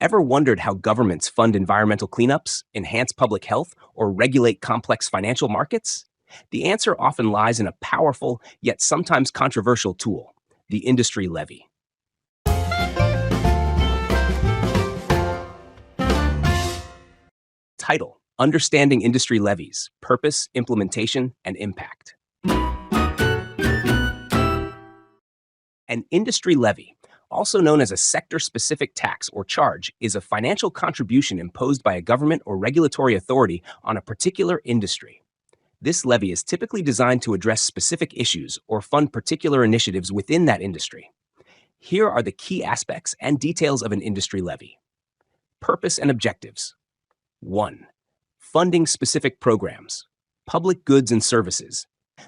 Ever wondered how governments fund environmental cleanups, enhance public health, or regulate complex financial markets? The answer often lies in a powerful, yet sometimes controversial tool, the industry levy. Title: Understanding Industry Levies, Purpose, Implementation, and Impact. An industry levy, also known as a sector-specific tax or charge, is a financial contribution imposed by a government or regulatory authority on a particular industry. This levy is typically designed to address specific issues or fund particular initiatives within that industry. Here are the key aspects and details of an industry levy. Purpose and objectives. 1. Funding specific programs. Public goods and services.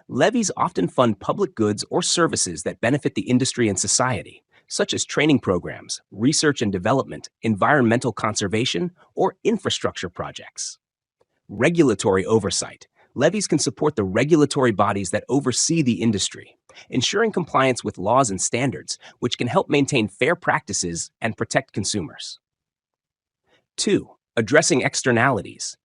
Levies often fund public goods or services that benefit the industry and society, such as training programs, research and development, environmental conservation, or infrastructure projects. Regulatory oversight. Levies can support the regulatory bodies that oversee the industry, ensuring compliance with laws and standards, which can help maintain fair practices and protect consumers. 2. Addressing externalities.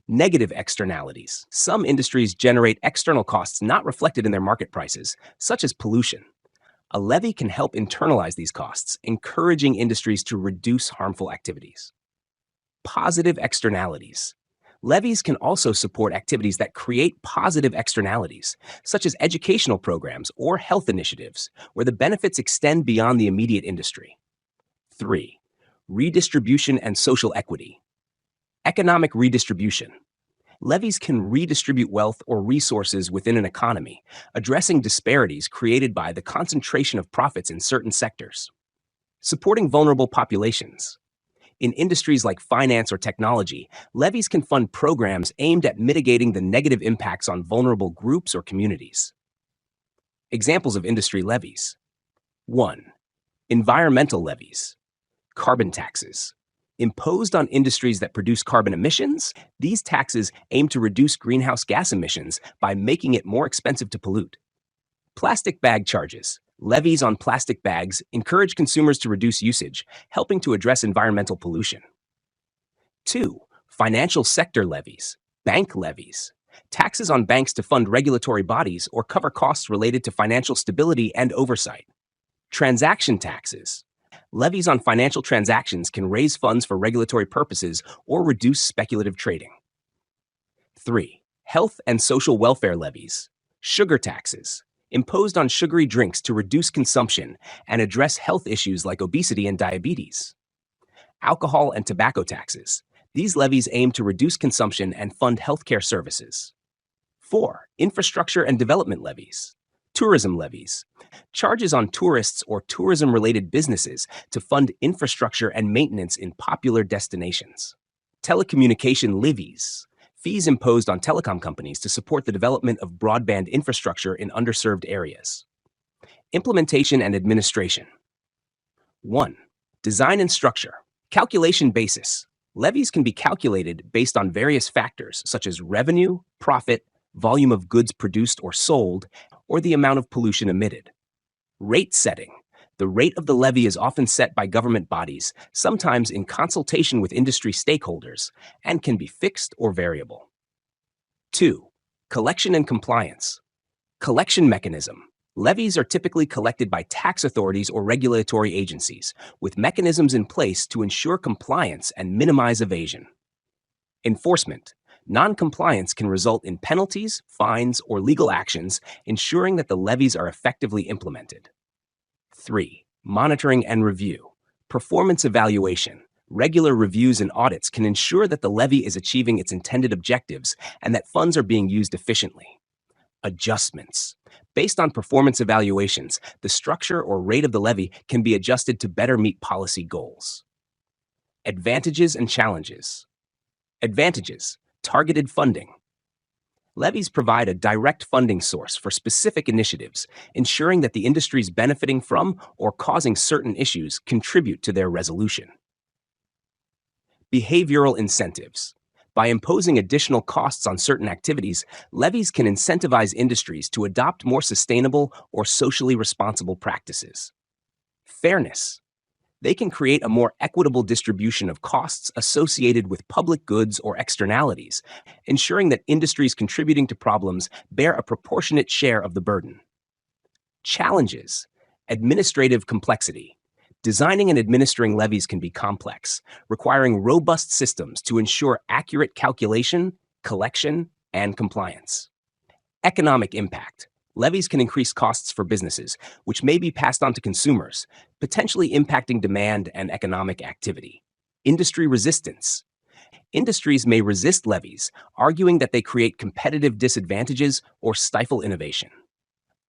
Negative externalities. Some industries generate external costs not reflected in their market prices, such as pollution. A levy can help internalize these costs, encouraging industries to reduce harmful activities. Positive externalities. Levies can also support activities that create positive externalities, such as educational programs or health initiatives, where the benefits extend beyond the immediate industry. 3. Redistribution and social equity. Economic redistribution. Levies can redistribute wealth or resources within an economy, addressing disparities created by the concentration of profits in certain sectors. Supporting vulnerable populations. In industries like finance or technology, levies can fund programs aimed at mitigating the negative impacts on vulnerable groups or communities. Examples of industry levies. 1. Environmental levies. Carbon taxes. Imposed on industries that produce carbon emissions, these taxes aim to reduce greenhouse gas emissions by making it more expensive to pollute. Plastic bag charges. Levies on plastic bags encourage consumers to reduce usage, helping to address environmental pollution. 2. Financial sector levies. Bank levies. Taxes on banks to fund regulatory bodies or cover costs related to financial stability and oversight. Transaction taxes. Levies on financial transactions can raise funds for regulatory purposes or reduce speculative trading. 3. Health and social welfare levies. Sugar taxes. Imposed on sugary drinks to reduce consumption and address health issues like obesity and diabetes. Alcohol and tobacco taxes. These levies aim to reduce consumption and fund healthcare services. 4. Infrastructure and development levies. Tourism levies. Charges on tourists or tourism-related businesses to fund infrastructure and maintenance in popular destinations. Telecommunication levies. Fees imposed on telecom companies to support the development of broadband infrastructure in underserved areas. Implementation and administration. 1. Design and structure. Calculation basis. Levies can be calculated based on various factors such as revenue, profit, volume of goods produced or sold, or the amount of pollution emitted. Rate setting. The rate of the levy is often set by government bodies, sometimes in consultation with industry stakeholders, and can be fixed or variable. 2. Collection and compliance. Collection mechanism. Levies are typically collected by tax authorities or regulatory agencies, with mechanisms in place to ensure compliance and minimize evasion. Enforcement. Non-compliance can result in penalties, fines, or legal actions, ensuring that the levies are effectively implemented. 3. Monitoring and review. Performance evaluation. Regular reviews and audits can ensure that the levy is achieving its intended objectives and that funds are being used efficiently. Adjustments. Based on performance evaluations, the structure or rate of the levy can be adjusted to better meet policy goals. Advantages and challenges. Advantages. Targeted funding. Levies provide a direct funding source for specific initiatives, ensuring that the industries benefiting from or causing certain issues contribute to their resolution. Behavioral incentives. By imposing additional costs on certain activities, levies can incentivize industries to adopt more sustainable or socially responsible practices. Fairness. They can create a more equitable distribution of costs associated with public goods or externalities, ensuring that industries contributing to problems bear a proportionate share of the burden. Challenges: administrative complexity. Designing and administering levies can be complex, requiring robust systems to ensure accurate calculation, collection, and compliance. Economic impact. Levies can increase costs for businesses, which may be passed on to consumers, potentially impacting demand and economic activity. Industry resistance. Industries may resist levies, arguing that they create competitive disadvantages or stifle innovation.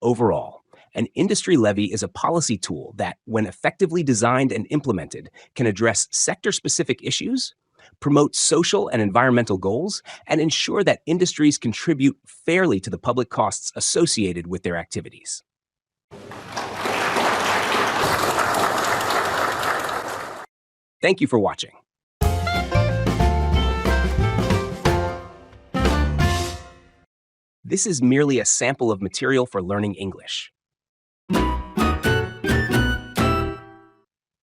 Overall, an industry levy is a policy tool that, when effectively designed and implemented, can address sector-specific issues, promote social and environmental goals, and ensure that industries contribute fairly to the public costs associated with their activities. Thank you for watching. This is merely a sample of material for learning English.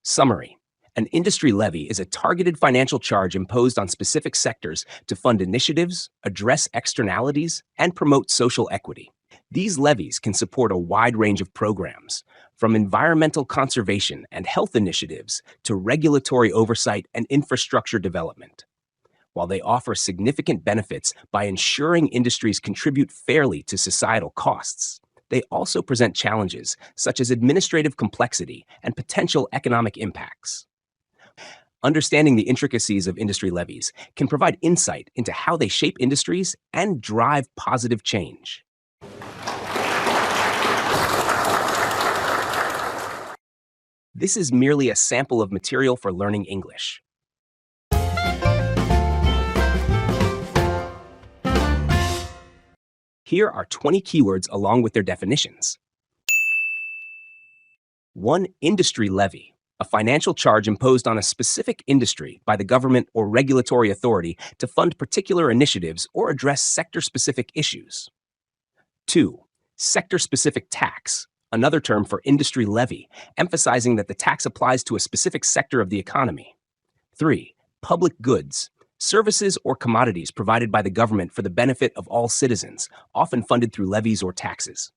Summary: an industry levy is a targeted financial charge imposed on specific sectors to fund initiatives, address externalities, and promote social equity. These levies can support a wide range of programs, from environmental conservation and health initiatives to regulatory oversight and infrastructure development. While they offer significant benefits by ensuring industries contribute fairly to societal costs, they also present challenges such as administrative complexity and potential economic impacts. Understanding the intricacies of industry levies can provide insight into how they shape industries and drive positive change. This is merely a sample of material for learning English. Here are 20 keywords along with their definitions. 1. Industry levy, a financial charge imposed on a specific industry by the government or regulatory authority to fund particular initiatives or address sector-specific issues. 2. Sector-specific tax, another term for industry levy, emphasizing that the tax applies to a specific sector of the economy. 3. Public goods, services or commodities provided by the government for the benefit of all citizens, often funded through levies or taxes.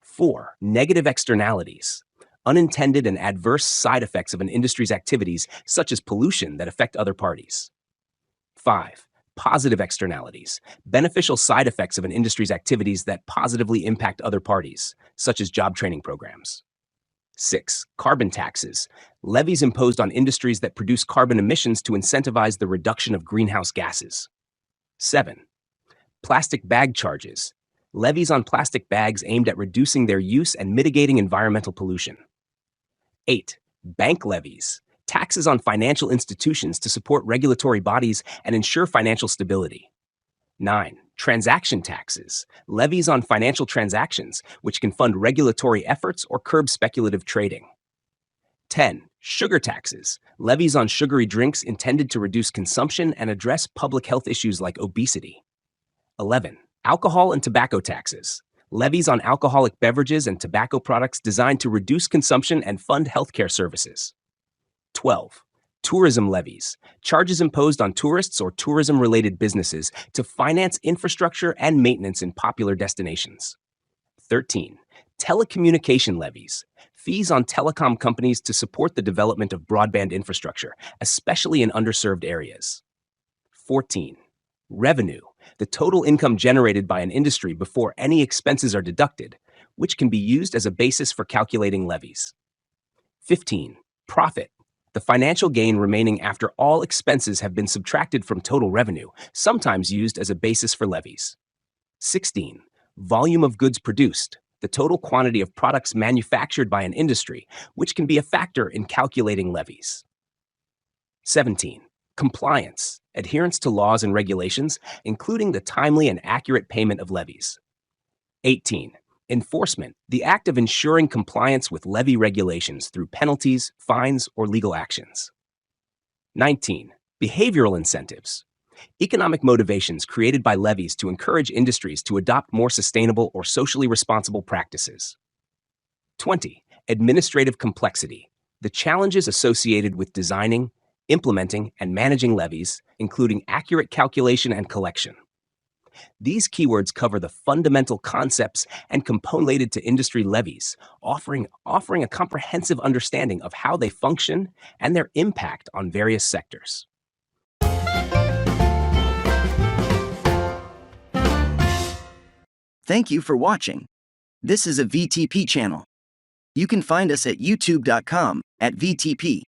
4. Negative externalities, unintended and adverse side effects of an industry's activities, such as pollution that affect other parties. 5. Positive externalities, beneficial side effects of an industry's activities that positively impact other parties, such as job training programs. 6. Carbon taxes, levies imposed on industries that produce carbon emissions to incentivize the reduction of greenhouse gases. 7. Plastic bag charges, levies on plastic bags aimed at reducing their use and mitigating environmental pollution. 8. Bank levies, taxes on financial institutions to support regulatory bodies and ensure financial stability. 9. Transaction taxes, levies on financial transactions, which can fund regulatory efforts or curb speculative trading. 10. Sugar taxes, levies on sugary drinks intended to reduce consumption and address public health issues like obesity. 11. Alcohol and tobacco taxes, levies on alcoholic beverages and tobacco products designed to reduce consumption and fund healthcare services. 12. Tourism levies, charges imposed on tourists or tourism-related businesses to finance infrastructure and maintenance in popular destinations. 13. Telecommunication levies, fees on telecom companies to support the development of broadband infrastructure, especially in underserved areas. 14. Revenue, the total income generated by an industry before any expenses are deducted, which can be used as a basis for calculating levies. 15. Profit, the financial gain remaining after all expenses have been subtracted from total revenue, sometimes used as a basis for levies. 16. Volume of goods produced, the total quantity of products manufactured by an industry, which can be a factor in calculating levies. 17. Compliance, adherence to laws and regulations, including the timely and accurate payment of levies. 18. Enforcement, the act of ensuring compliance with levy regulations through penalties, fines, or legal actions. 19. Behavioral incentives, economic motivations created by levies to encourage industries to adopt more sustainable or socially responsible practices. 20. Administrative complexity, The challenges associated with designing, implementing, and managing levies, including accurate calculation and collection. These keywords cover the fundamental concepts and components related to industry levies, offering a comprehensive understanding of how they function and their impact on various sectors. Thank you for watching. This is a VTP channel. You can find us at youtube.com/VTP.